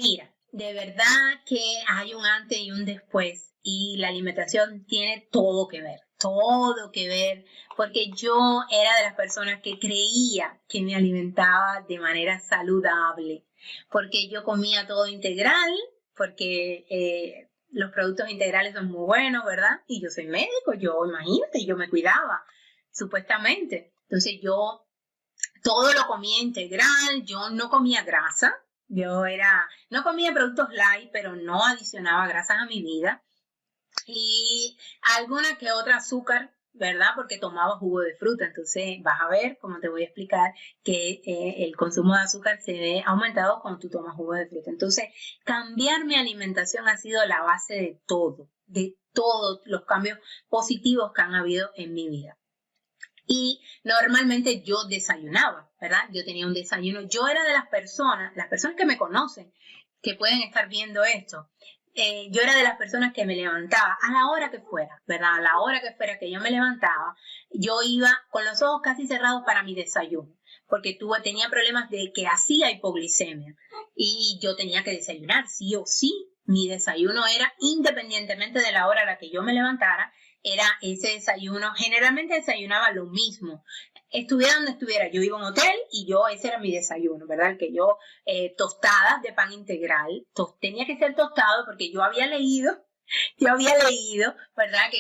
Mira, de verdad que hay un antes y un después y la alimentación tiene todo que ver, porque yo era de las personas que creía que me alimentaba de manera saludable, porque yo comía todo integral, porque los productos integrales son muy buenos, ¿verdad? Y yo soy médico, imagínate, yo me cuidaba, supuestamente. Entonces yo todo lo comía integral, yo no comía grasa, no comía productos light, pero no adicionaba grasas a mi vida y alguna que otra azúcar, ¿verdad? Porque tomaba jugo de fruta, entonces vas a ver, como te voy a explicar, que el consumo de azúcar se ve aumentado cuando tú tomas jugo de fruta. Entonces, cambiar mi alimentación ha sido la base de todos los cambios positivos que han habido en mi vida. Y normalmente yo desayunaba, ¿verdad? Yo tenía un desayuno. Yo era de las personas que me conocen, que pueden estar viendo esto. Yo era de las personas que me levantaba a la hora que fuera, ¿verdad? A la hora que fuera que yo me levantaba, yo iba con los ojos casi cerrados para mi desayuno, porque tenía problemas de que hacía hipoglicemia y yo tenía que desayunar sí o sí. Mi desayuno era independientemente de la hora a la que yo me levantara, era ese desayuno. Generalmente desayunaba lo mismo. Estuviera donde estuviera, yo iba a un hotel y ese era mi desayuno, ¿verdad? Que tostadas de pan integral, tenía que ser tostado porque yo había leído, ¿verdad?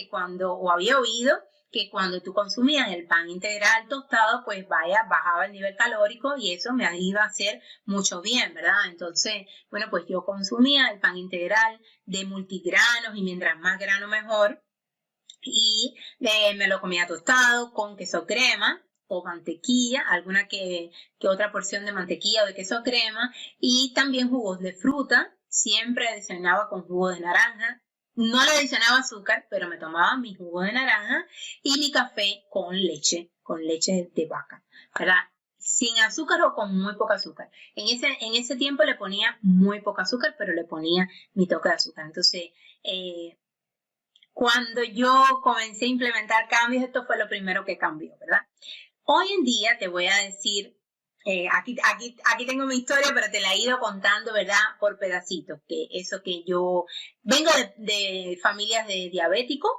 Había oído que cuando tú consumías el pan integral tostado, pues bajaba el nivel calórico y eso me iba a hacer mucho bien, ¿verdad? Entonces, bueno, pues yo consumía el pan integral de multigranos y mientras más grano mejor. Y me lo comía tostado con queso crema o mantequilla, alguna que otra porción de mantequilla o de queso crema, y también jugos de fruta. Siempre adicionaba con jugo de naranja. No le adicionaba azúcar, pero me tomaba mi jugo de naranja y mi café con leche de vaca, ¿verdad? Sin azúcar o con muy poca azúcar. En ese tiempo le ponía muy poca azúcar, pero le ponía mi toque de azúcar. Entonces, cuando yo comencé a implementar cambios, esto fue lo primero que cambió, ¿verdad? Hoy en día te voy a decir, aquí tengo mi historia, pero te la he ido contando, ¿verdad? Por pedacitos, que yo vengo de familias de diabéticos.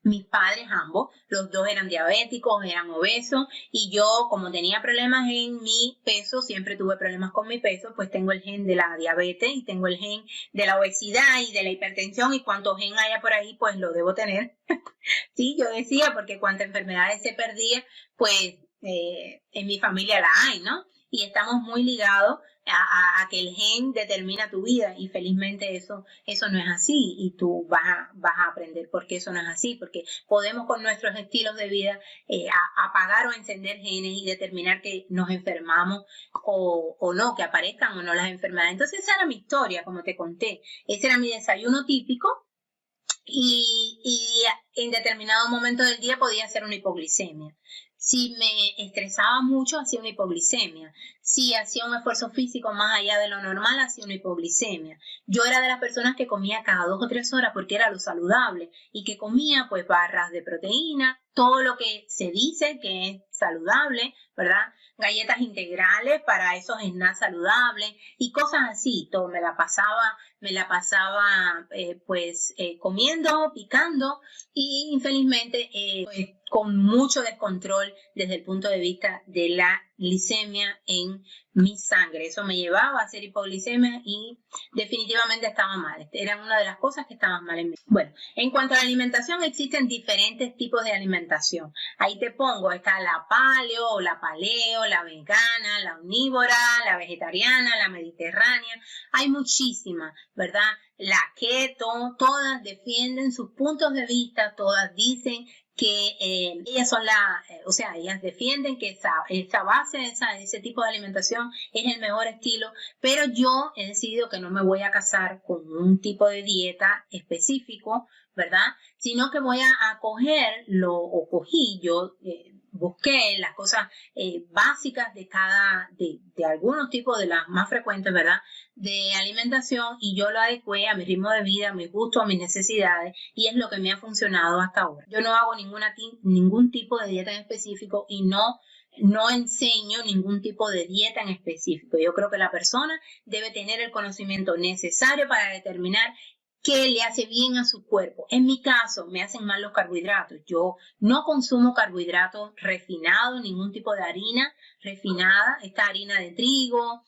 Mis padres ambos, los dos eran diabéticos, eran obesos y yo como tenía problemas en mi peso, siempre tuve problemas con mi peso, pues tengo el gen de la diabetes y tengo el gen de la obesidad y de la hipertensión y cuanto gen haya por ahí, pues lo debo tener. Sí, yo decía, porque cuántas enfermedades se perdía, pues en mi familia la hay, ¿no? Y estamos muy ligados a que el gen determina tu vida y felizmente eso no es así y tú vas a aprender por qué eso no es así, porque podemos con nuestros estilos de vida apagar o encender genes y determinar que nos enfermamos o no, que aparezcan o no las enfermedades. Entonces esa era mi historia, como te conté, ese era mi desayuno típico. Y en determinado momento del día podía hacer una hipoglicemia. Si me estresaba mucho, hacía una hipoglicemia. Si hacía un esfuerzo físico más allá de lo normal, hacía una hipoglicemia. Yo era de las personas que comía cada 2 o 3 horas porque era lo saludable y que comía pues barras de proteína, todo lo que se dice que es saludable, ¿verdad? Galletas integrales para esos snacks saludables y cosas así. Todo me la pasaba comiendo, picando y infelizmente pues, con mucho descontrol desde el punto de vista de la glicemia en mi sangre. Eso me llevaba a hacer hipoglicemia y definitivamente estaba mal. Era una de las cosas que estaban mal en mí. Bueno, en cuanto a la alimentación, existen diferentes tipos de alimentación. Ahí te pongo, está la paleo, la vegana, la omnívora, la vegetariana, la mediterránea. Hay muchísimas, ¿verdad? La keto, todas defienden sus puntos de vista, todas dicen que ellas son ellas defienden que esa base, ese tipo de alimentación es el mejor estilo, pero yo he decidido que no me voy a casar con un tipo de dieta específico, ¿verdad? Sino que voy a busqué las cosas básicas de algunos tipos de las más frecuentes, ¿verdad? De alimentación y yo lo adecué a mi ritmo de vida, a mis gustos, a mis necesidades y es lo que me ha funcionado hasta ahora. Yo no hago ningún tipo de dieta en específico y no no enseño ningún tipo de dieta en específico. Yo creo que la persona debe tener el conocimiento necesario para determinar qué le hace bien a su cuerpo. En mi caso, me hacen mal los carbohidratos. Yo no consumo carbohidratos refinados, ningún tipo de harina refinada. Esta harina de trigo,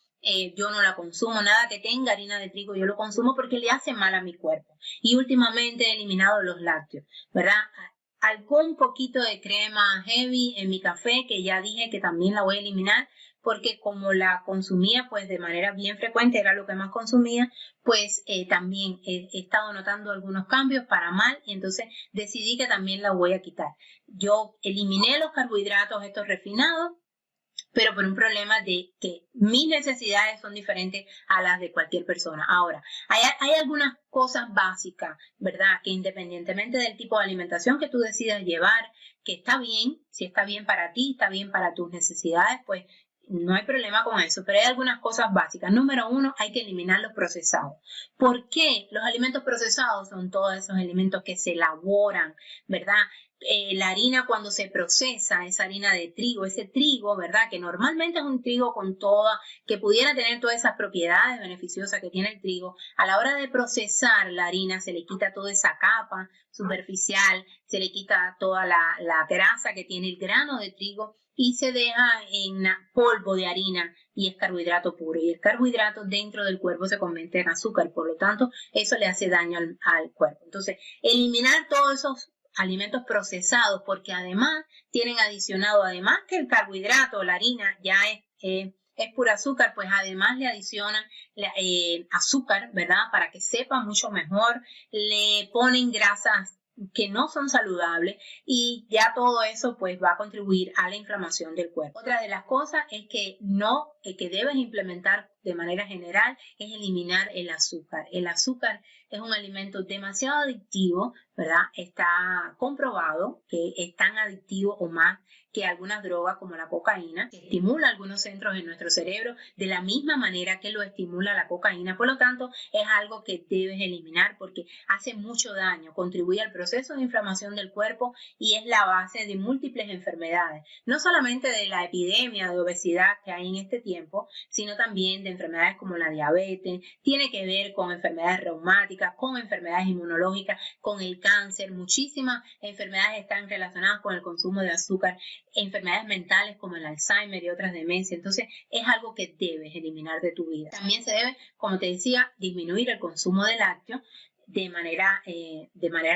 yo no la consumo. Nada que tenga harina de trigo, yo lo consumo porque le hace mal a mi cuerpo. Y últimamente he eliminado los lácteos, ¿verdad? Algún poquito de crema heavy en mi café, que ya dije que también la voy a eliminar, porque como la consumía pues de manera bien frecuente, era lo que más consumía, pues también he estado notando algunos cambios para mal, y entonces decidí que también la voy a quitar. Yo eliminé los carbohidratos estos refinados, pero por un problema de que mis necesidades son diferentes a las de cualquier persona. Ahora, hay algunas cosas básicas, ¿verdad? Que independientemente del tipo de alimentación que tú decidas llevar, que está bien, si está bien para ti, está bien para tus necesidades, pues no hay problema con eso, pero hay algunas cosas básicas. Número uno, hay que eliminar los procesados. ¿Por qué? Los alimentos procesados son todos esos alimentos que se elaboran, ¿verdad? La harina cuando se procesa, esa harina de trigo, ese trigo, ¿verdad? Que normalmente es un trigo con toda, que pudiera tener todas esas propiedades beneficiosas que tiene el trigo. A la hora de procesar la harina se le quita toda esa capa superficial, se le quita toda la grasa que tiene el grano de trigo y se deja en polvo de harina y es carbohidrato puro. Y el carbohidrato dentro del cuerpo se convierte en azúcar, por lo tanto, eso le hace daño al cuerpo. Entonces, eliminar todos esos alimentos procesados, porque además tienen adicionado, además que el carbohidrato, la harina ya es pura azúcar, pues además le adicionan azúcar, ¿verdad? Para que sepa mucho mejor, le ponen grasas que no son saludables y ya todo eso pues va a contribuir a la inflamación del cuerpo. Otra de las cosas es que que debes implementar de manera general es eliminar el azúcar. El azúcar es un alimento demasiado adictivo, ¿verdad? Está comprobado que es tan adictivo o más que algunas drogas como la cocaína, que estimula algunos centros en nuestro cerebro de la misma manera que lo estimula la cocaína. Por lo tanto, es algo que debes eliminar porque hace mucho daño, contribuye al proceso de inflamación del cuerpo y es la base de múltiples enfermedades, no solamente de la epidemia de obesidad que hay en este tiempo, sino también de enfermedades como la diabetes, tiene que ver con enfermedades reumáticas, con enfermedades inmunológicas, con el cáncer. Muchísimas enfermedades están relacionadas con el consumo de azúcar, enfermedades mentales como el Alzheimer y otras demencias. Entonces es algo que debes eliminar de tu vida. También se debe, como te decía, disminuir el consumo de lácteos de manera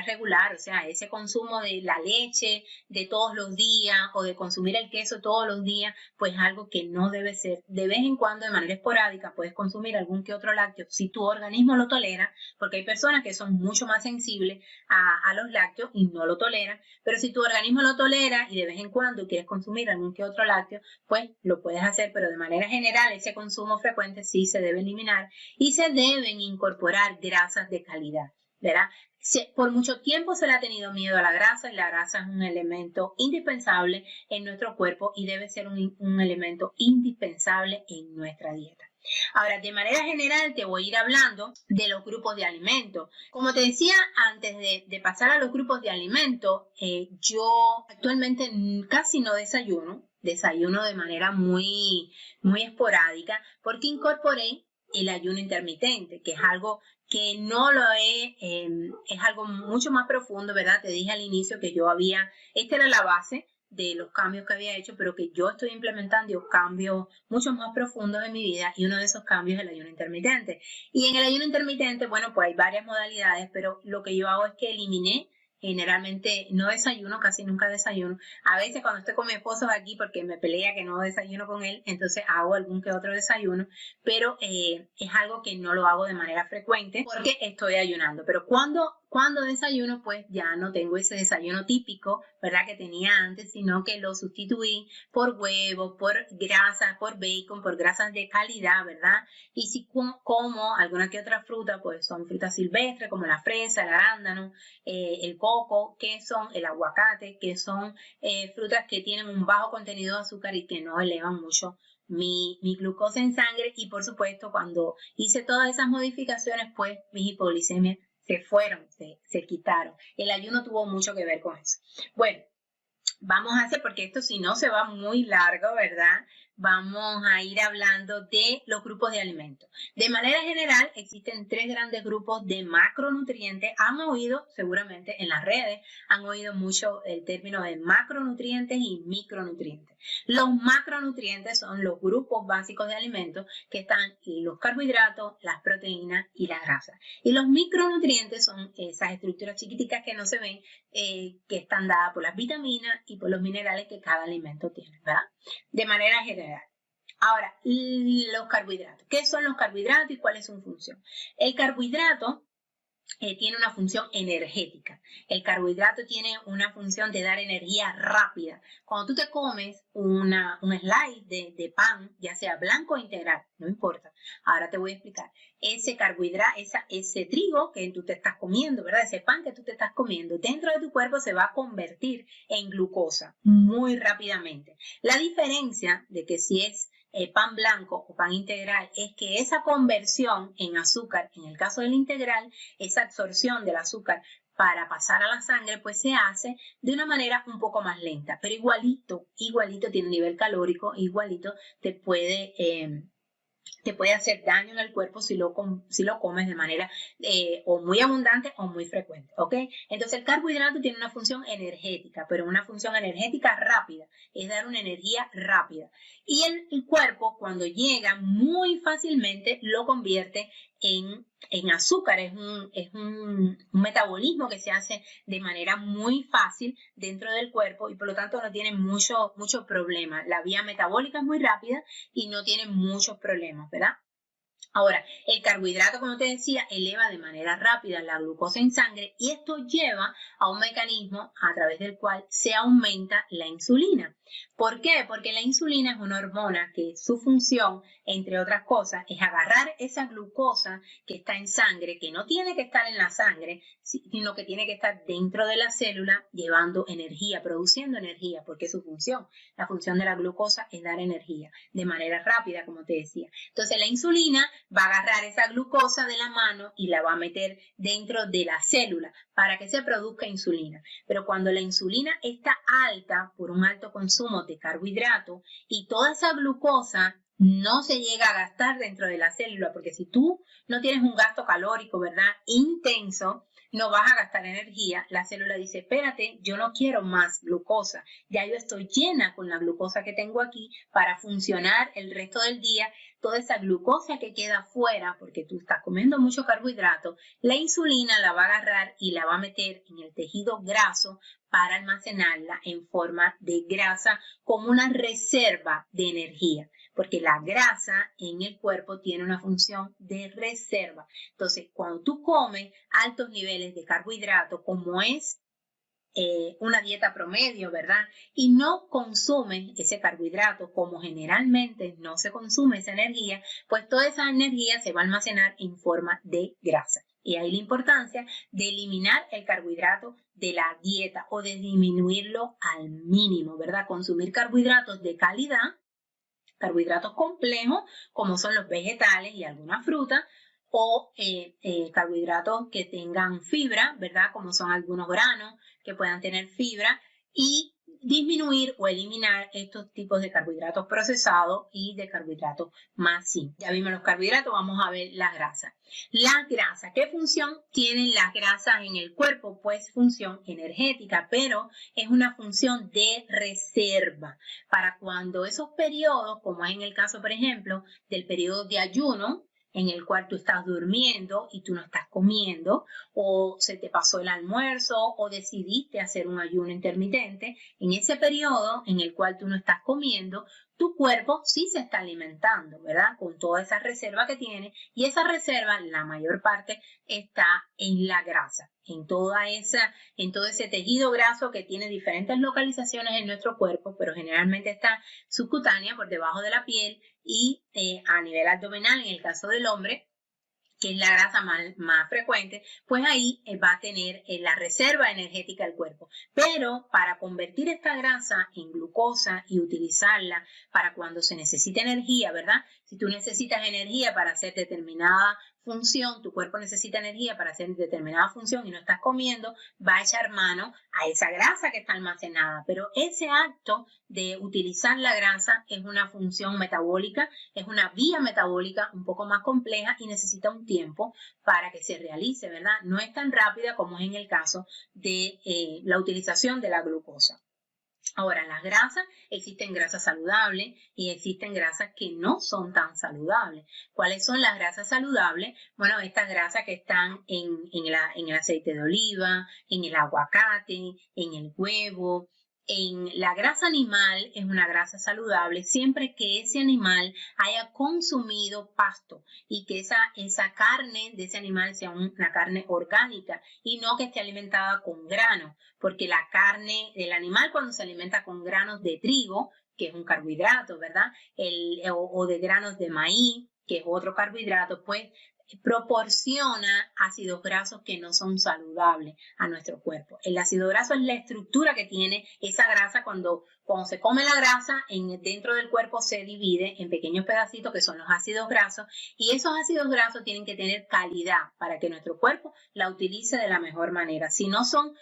regular, o sea, ese consumo de la leche de todos los días o de consumir el queso todos los días, pues algo que no debe ser. De vez en cuando, de manera esporádica, puedes consumir algún que otro lácteo si tu organismo lo tolera, porque hay personas que son mucho más sensibles a los lácteos y no lo toleran, pero si tu organismo lo tolera y de vez en cuando quieres consumir algún que otro lácteo, pues lo puedes hacer, pero de manera general ese consumo frecuente sí se debe eliminar y se deben incorporar grasas de calidad, ¿verdad? Por mucho tiempo se le ha tenido miedo a la grasa y la grasa es un elemento indispensable en nuestro cuerpo y debe ser un elemento indispensable en nuestra dieta. Ahora, de manera general te voy a ir hablando de los grupos de alimentos. Como te decía, antes de pasar a los grupos de alimentos, yo actualmente casi no desayuno de manera muy esporádica porque incorporé el ayuno intermitente, que es algo que no lo es algo mucho más profundo, ¿verdad? Te dije al inicio que esta era la base de los cambios que había hecho, pero que yo estoy implementando cambios mucho más profundos en mi vida y uno de esos cambios es el ayuno intermitente. Y en el ayuno intermitente, bueno, pues hay varias modalidades, pero lo que yo hago es que eliminé. Generalmente no desayuno, casi nunca desayuno. A veces cuando estoy con mi esposo aquí, porque me pelea que no desayuno con él, entonces hago algún que otro desayuno, pero es algo que no lo hago de manera frecuente porque estoy ayunando. Pero cuando desayuno, pues ya no tengo ese desayuno típico, ¿verdad? Que tenía antes, sino que lo sustituí por huevo, por grasa, por bacon, por grasas de calidad, ¿verdad? Y si como alguna que otra fruta, pues son frutas silvestres como la fresa, el arándano, el coco, que son el aguacate, que son frutas que tienen un bajo contenido de azúcar y que no elevan mucho mi glucosa en sangre. Y por supuesto, cuando hice todas esas modificaciones, pues mis hipoglicemias se fueron, se quitaron. El ayuno tuvo mucho que ver con eso. Bueno, vamos a hacer, porque esto si no se va muy largo, ¿verdad? Vamos a ir hablando de los grupos de alimentos. De manera general, existen 3 grandes grupos de macronutrientes. Han oído, seguramente en las redes, han oído mucho el término de macronutrientes y micronutrientes. Los macronutrientes son los grupos básicos de alimentos que están los carbohidratos, las proteínas y las grasas. Y los micronutrientes son esas estructuras chiquiticas que no se ven, que están dadas por las vitaminas y por los minerales que cada alimento tiene, ¿verdad? De manera general. Ahora, los carbohidratos. ¿Qué son los carbohidratos y cuál es su función? El carbohidrato tiene una función energética. El carbohidrato tiene una función de dar energía rápida. Cuando tú te comes un slice de pan, ya sea blanco o integral, no importa. Ahora te voy a explicar. Ese carbohidrato, ese trigo que tú te estás comiendo, ¿verdad? Ese pan que tú te estás comiendo, dentro de tu cuerpo se va a convertir en glucosa muy rápidamente. La diferencia de que si es pan blanco o pan integral es que esa conversión en azúcar, en el caso del integral, esa absorción del azúcar para pasar a la sangre, pues se hace de una manera un poco más lenta, pero igualito tiene un nivel calórico, igualito te puede hacer daño en el cuerpo si lo comes de manera o muy abundante o muy frecuente, ¿ok? Entonces el carbohidrato tiene una función energética, pero una función energética rápida, es dar una energía rápida. Y el cuerpo cuando llega muy fácilmente lo convierte en azúcar, es un metabolismo que se hace de manera muy fácil dentro del cuerpo y por lo tanto no tiene mucho problema. La vía metabólica es muy rápida y no tiene muchos problemas, ¿verdad? Ahora, el carbohidrato, como te decía, eleva de manera rápida la glucosa en sangre y esto lleva a un mecanismo a través del cual se aumenta la insulina. ¿Por qué? Porque la insulina es una hormona que su función, entre otras cosas, es agarrar esa glucosa que está en sangre, que no tiene que estar en la sangre, sino que tiene que estar dentro de la célula llevando energía, produciendo energía, porque es su función. La función de la glucosa es dar energía de manera rápida, como te decía. Entonces la insulina va a agarrar esa glucosa de la mano y la va a meter dentro de la célula para que se produzca insulina. Pero cuando la insulina está alta por un alto consumo de carbohidratos y toda esa glucosa no se llega a gastar dentro de la célula, porque si tú no tienes un gasto calórico, ¿verdad?, intenso, no vas a gastar energía, la célula dice, espérate, yo no quiero más glucosa, ya yo estoy llena con la glucosa que tengo aquí para funcionar el resto del día. Toda esa glucosa que queda fuera, porque tú estás comiendo mucho carbohidrato, la insulina la va a agarrar y la va a meter en el tejido graso para almacenarla en forma de grasa como una reserva de energía, porque la grasa en el cuerpo tiene una función de reserva. Entonces, cuando tú comes altos niveles de carbohidratos, como es una dieta promedio, ¿verdad? Y no consumes ese carbohidrato como generalmente no se consume esa energía, pues toda esa energía se va a almacenar en forma de grasa. Y ahí la importancia de eliminar el carbohidrato de la dieta o de disminuirlo al mínimo, ¿verdad? Consumir carbohidratos de calidad, carbohidratos complejos como son los vegetales y algunas frutas, o carbohidratos que tengan fibra, ¿verdad? Como son algunos granos que puedan tener fibra, y disminuir o eliminar estos tipos de carbohidratos procesados y de carbohidratos más simples. Ya vimos los carbohidratos, vamos a ver las grasas. Las grasas, ¿qué función tienen las grasas en el cuerpo? Pues función energética, pero es una función de reserva para cuando esos periodos, como es en el caso, por ejemplo, del periodo de ayuno, en el cual tú estás durmiendo y tú no estás comiendo, o se te pasó el almuerzo, o decidiste hacer un ayuno intermitente, en ese periodo en el cual tú no estás comiendo, tu cuerpo sí se está alimentando, ¿verdad? Con toda esa reserva que tiene, y esa reserva, la mayor parte, está en la grasa, en todo ese tejido graso que tiene diferentes localizaciones en nuestro cuerpo, pero generalmente está subcutánea por debajo de la piel y a nivel abdominal, en el caso del hombre, que es la grasa más frecuente, pues ahí va a tener la reserva energética del cuerpo. Pero para convertir esta grasa en glucosa y utilizarla para cuando se necesite energía, ¿verdad? Si tú necesitas energía para hacer determinada función, tu cuerpo necesita energía para hacer determinada función y no estás comiendo, va a echar mano a esa grasa que está almacenada. Pero ese acto de utilizar la grasa es una función metabólica, es una vía metabólica un poco más compleja y necesita un tiempo para que se realice, ¿verdad? No es tan rápida como es en el caso de la utilización de la glucosa. Ahora, las grasas, existen grasas saludables y existen grasas que no son tan saludables. ¿Cuáles son las grasas saludables? Bueno, estas grasas que están en el aceite de oliva, en el aguacate, en el huevo. En la grasa animal es una grasa saludable siempre que ese animal haya consumido pasto y que esa carne de ese animal sea una carne orgánica y no que esté alimentada con granos, porque la carne del animal cuando se alimenta con granos de trigo, que es un carbohidrato, ¿verdad? O de granos de maíz, que es otro carbohidrato, pues proporciona ácidos grasos que no son saludables a nuestro cuerpo. El ácido graso es la estructura que tiene esa grasa cuando se come la grasa, dentro del cuerpo se divide en pequeños pedacitos que son los ácidos grasos y esos ácidos grasos tienen que tener calidad para que nuestro cuerpo la utilice de la mejor manera. Si no son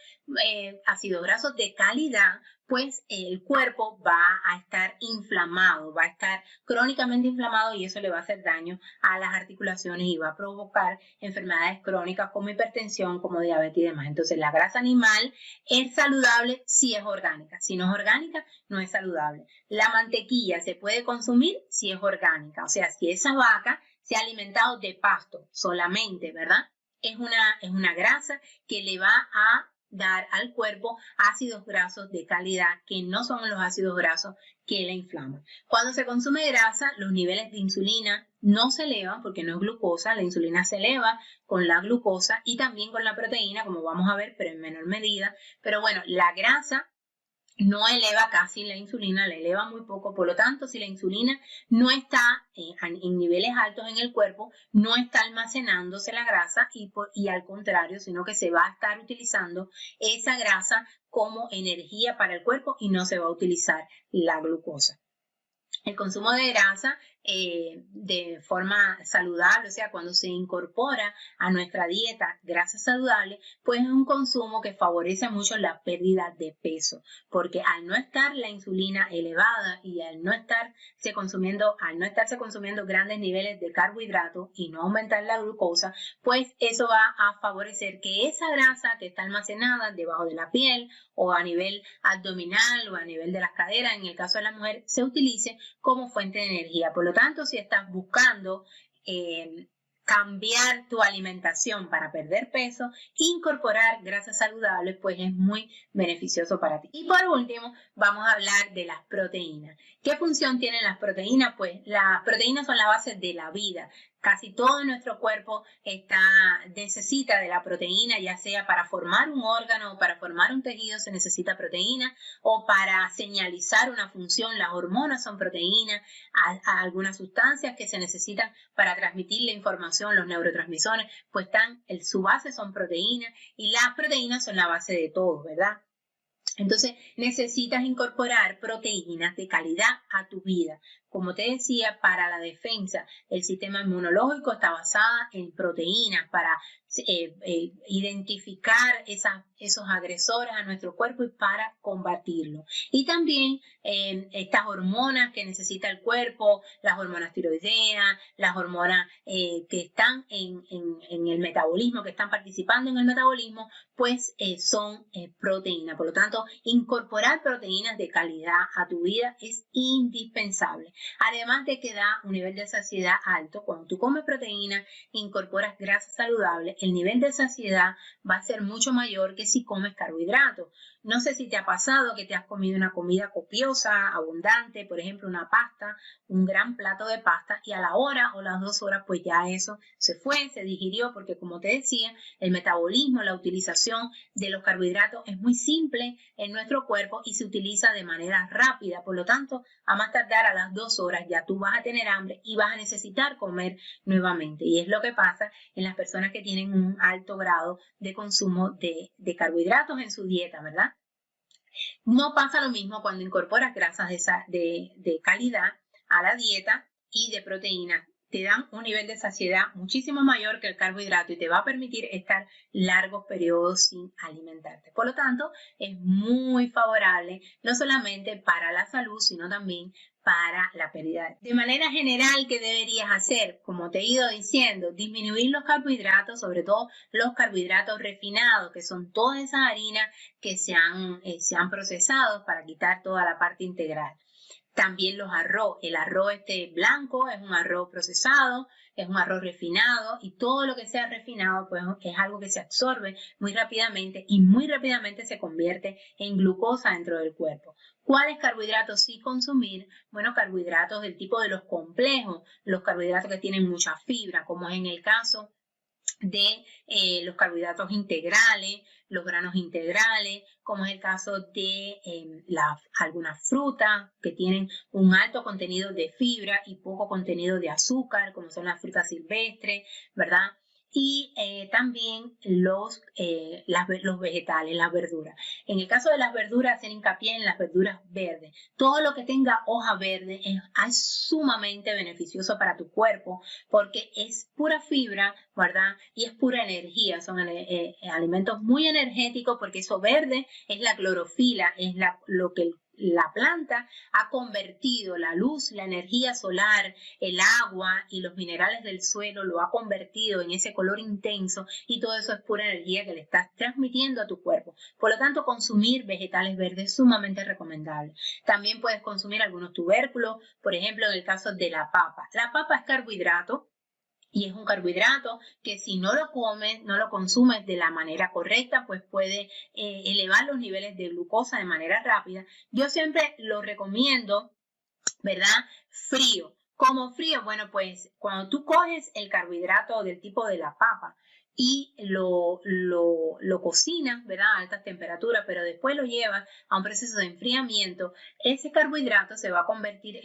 ácidos grasos de calidad, pues el cuerpo va a estar inflamado, va a estar crónicamente inflamado y eso le va a hacer daño a las articulaciones y va a provocar enfermedades crónicas como hipertensión, como diabetes y demás. Entonces, la grasa animal es saludable si es orgánica. Si no es orgánica, no es saludable. La mantequilla se puede consumir si es orgánica, o sea, si esa vaca se ha alimentado de pasto solamente, ¿verdad? Es una grasa que le va a dar al cuerpo ácidos grasos de calidad que no son los ácidos grasos que la inflaman. Cuando se consume grasa, los niveles de insulina no se elevan porque no es glucosa, la insulina se eleva con la glucosa y también con la proteína, como vamos a ver, pero en menor medida. Pero bueno, la grasa no eleva casi la insulina, la eleva muy poco, por lo tanto, si la insulina no está en niveles altos en el cuerpo, no está almacenándose la grasa y al contrario, sino que se va a estar utilizando esa grasa como energía para el cuerpo y no se va a utilizar la glucosa. El consumo de grasa de forma saludable, o sea, cuando se incorpora a nuestra dieta grasa saludable, pues es un consumo que favorece mucho la pérdida de peso, porque al no estar la insulina elevada y al no estarse consumiendo grandes niveles de carbohidratos y no aumentar la glucosa, pues eso va a favorecer que esa grasa que está almacenada debajo de la piel o a nivel abdominal o a nivel de las caderas, en el caso de la mujer, se utilice como fuente de energía. Por lo tanto, si estás buscando cambiar tu alimentación para perder peso, incorporar grasas saludables, pues es muy beneficioso para ti. Y por último, vamos a hablar de las proteínas. ¿Qué función tienen las proteínas? Pues las proteínas son la base de la vida. Casi todo nuestro cuerpo necesita de la proteína, ya sea para formar un órgano o para formar un tejido se necesita proteína o para señalizar una función. Las hormonas son proteínas, algunas sustancias que se necesitan para transmitir la información, los neurotransmisores, pues su base son proteínas y las proteínas son la base de todo, ¿verdad? Entonces necesitas incorporar proteínas de calidad a tu vida. Como te decía, para la defensa, el sistema inmunológico está basado en proteínas para identificar esos agresores a nuestro cuerpo y para combatirlo. Y también estas hormonas que necesita el cuerpo, las hormonas tiroideas, las hormonas que están en el metabolismo, que están participando en el metabolismo, pues son proteínas. Por lo tanto, incorporar proteínas de calidad a tu vida es indispensable. Además de que da un nivel de saciedad alto. Cuando tú comes proteína, incorporas grasas saludables, el nivel de saciedad va a ser mucho mayor que si comes carbohidratos. No sé si te ha pasado que te has comido una comida copiosa, abundante, por ejemplo una pasta, un gran plato de pasta y a la hora o las 2 horas pues ya eso se fue, se digirió porque como te decía, el metabolismo, la utilización de los carbohidratos es muy simple en nuestro cuerpo y se utiliza de manera rápida, por lo tanto a más tardar a las 2 horas ya tú vas a tener hambre y vas a necesitar comer nuevamente y es lo que pasa en las personas que tienen un alto grado de consumo de carbohidratos en su dieta, ¿verdad? No pasa lo mismo cuando incorporas grasas de calidad a la dieta y de proteínas te dan un nivel de saciedad muchísimo mayor que el carbohidrato y te va a permitir estar largos periodos sin alimentarte. Por lo tanto, es muy favorable no solamente para la salud, sino también para la pérdida. De manera general, ¿qué deberías hacer? Como te he ido diciendo, disminuir los carbohidratos, sobre todo los carbohidratos refinados, que son todas esas harinas que se han procesado para quitar toda la parte integral. También los arroz, el arroz blanco es un arroz procesado, es un arroz refinado y todo lo que sea refinado pues es algo que se absorbe muy rápidamente y muy rápidamente se convierte en glucosa dentro del cuerpo. ¿Cuáles carbohidratos sí consumir? Bueno, carbohidratos del tipo de los complejos, los carbohidratos que tienen mucha fibra, como es en el caso de los carbohidratos integrales, los granos integrales, como es el caso de algunas frutas que tienen un alto contenido de fibra y poco contenido de azúcar, como son las frutas silvestres, ¿verdad? Y también los vegetales, las verduras. En el caso de las verduras, hacer hincapié en las verduras verdes. Todo lo que tenga hoja verde es sumamente beneficioso para tu cuerpo porque es pura fibra, ¿verdad? Y es pura energía. Son alimentos muy energéticos porque eso verde es la clorofila, es lo que la planta ha convertido, la luz, la energía solar, el agua y los minerales del suelo lo ha convertido en ese color intenso y todo eso es pura energía que le estás transmitiendo a tu cuerpo. Por lo tanto, consumir vegetales verdes es sumamente recomendable. También puedes consumir algunos tubérculos, por ejemplo, en el caso de la papa. La papa es carbohidrato. Y es un carbohidrato que si no lo comes, no lo consumes de la manera correcta, pues puede elevar los niveles de glucosa de manera rápida. Yo siempre lo recomiendo, ¿verdad? Frío. ¿Cómo frío? Bueno, pues cuando tú coges el carbohidrato del tipo de la papa y lo cocinas, ¿verdad? A altas temperaturas, pero después lo llevas a un proceso de enfriamiento, ese carbohidrato se va a convertir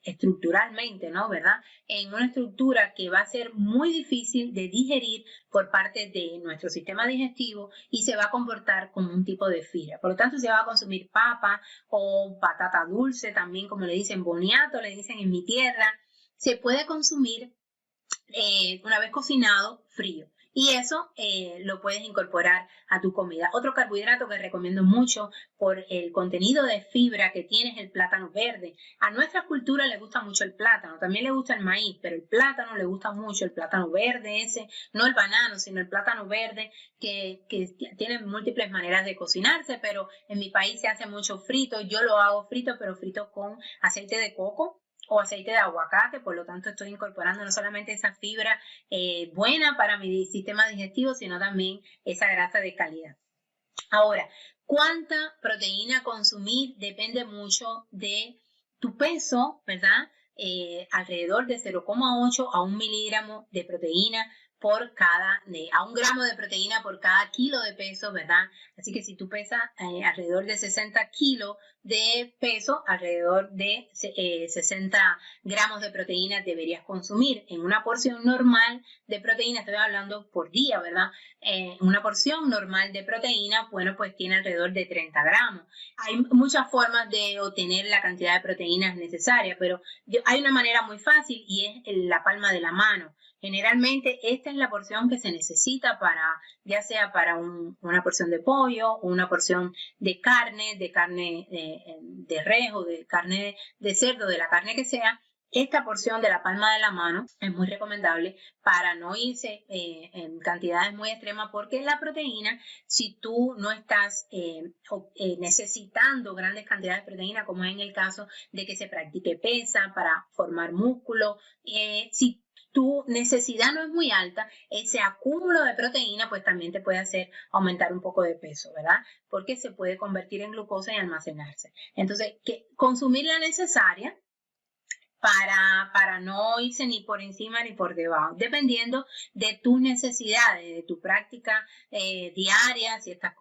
estructuralmente, ¿no? ¿Verdad? En una estructura que va a ser muy difícil de digerir por parte de nuestro sistema digestivo y se va a comportar como un tipo de fibra. Por lo tanto, se va a consumir papa o patata dulce, también como le dicen boniato, le dicen en mi tierra. Se puede consumir una vez cocinado frío. Y eso lo puedes incorporar a tu comida. Otro carbohidrato que recomiendo mucho por el contenido de fibra que tiene es el plátano verde. A nuestra cultura le gusta mucho el plátano, también le gusta el maíz, pero el plátano le gusta mucho, el plátano verde ese, no el banano, sino el plátano verde que tiene múltiples maneras de cocinarse, pero en mi país se hace mucho frito. Yo lo hago frito, pero frito con aceite de coco o aceite de aguacate, por lo tanto estoy incorporando no solamente esa fibra buena para mi sistema digestivo, sino también esa grasa de calidad. Ahora, ¿cuánta proteína consumir? Depende mucho de tu peso, ¿verdad? Alrededor de 0,8 a 1 miligramo de proteína a 1 gramo de proteína por cada kilo de peso, ¿verdad? Así que si tú pesas alrededor de 60 kilos de peso, alrededor de 60 gramos de proteína deberías consumir. En una porción normal de proteína, estoy hablando por día, ¿verdad? Una porción normal de proteína, bueno, pues tiene alrededor de 30 gramos. Hay muchas formas de obtener la cantidad de proteínas necesarias, pero hay una manera muy fácil y es la palma de la mano. Generalmente esta es la porción que se necesita ya sea para una porción de pollo o una porción de carne de res o de carne de cerdo, de la carne que sea. Esta porción de la palma de la mano es muy recomendable para no irse en cantidades muy extremas porque la proteína, si tú no estás necesitando grandes cantidades de proteína, como es en el caso de que se practique pesa para formar músculo, si tu necesidad no es muy alta, ese acúmulo de proteína pues también te puede hacer aumentar un poco de peso, ¿verdad? Porque se puede convertir en glucosa y almacenarse. Entonces, consumir la necesaria para no irse ni por encima ni por debajo, dependiendo de tus necesidades, de tu práctica diaria, si estás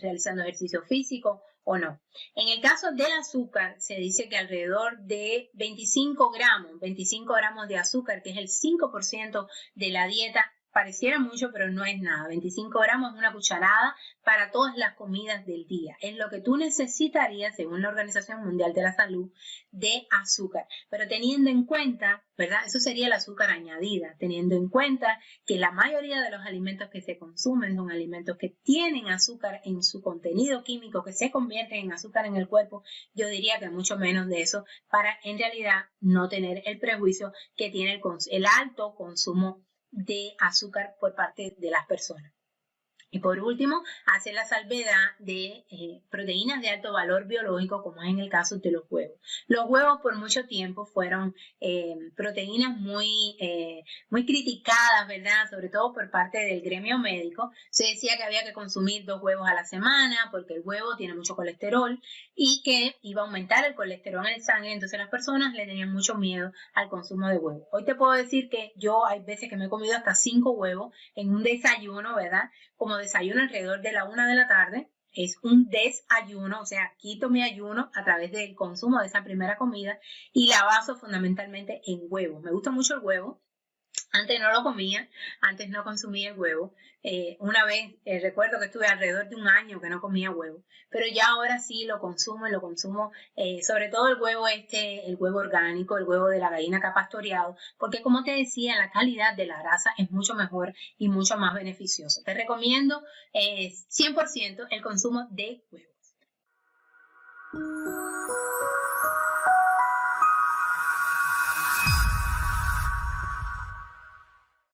realizando ejercicio físico o no. En el caso del azúcar, se dice que alrededor de 25 gramos de azúcar, que es el 5% de la dieta, pareciera mucho, pero no es nada. 25 gramos es una cucharada para todas las comidas del día. Es lo que tú necesitarías, según la Organización Mundial de la Salud, de azúcar. Pero teniendo en cuenta, ¿verdad? Eso sería el azúcar añadida, teniendo en cuenta que la mayoría de los alimentos que se consumen son alimentos que tienen azúcar en su contenido químico, que se convierten en azúcar en el cuerpo. Yo diría que mucho menos de eso, para en realidad no tener el prejuicio que tiene el alto consumo de azúcar por parte de las personas. Y por último, hacer la salvedad de proteínas de alto valor biológico, como es en el caso de los huevos. Los huevos por mucho tiempo fueron proteínas muy criticadas, ¿verdad? Sobre todo por parte del gremio médico. Se decía que había que consumir 2 huevos a la semana porque el huevo tiene mucho colesterol y que iba a aumentar el colesterol en el sangre. Entonces las personas le tenían mucho miedo al consumo de huevos. Hoy te puedo decir que yo hay veces que me he comido hasta 5 huevos en un desayuno, ¿verdad? Como desayuno alrededor de la 1 de la tarde, es un desayuno, o sea, quito mi ayuno a través del consumo de esa primera comida y la baso fundamentalmente en huevos. Me gusta mucho el huevo. Antes no lo comía, antes no consumía el huevo. Una vez recuerdo que estuve alrededor de un año que no comía huevo, pero ya ahora sí lo consumo y lo consumo, sobre todo el huevo orgánico, el huevo de la gallina que ha pastoreado, porque como te decía, la calidad de la grasa es mucho mejor y mucho más beneficioso. Te recomiendo 100% el consumo de huevo.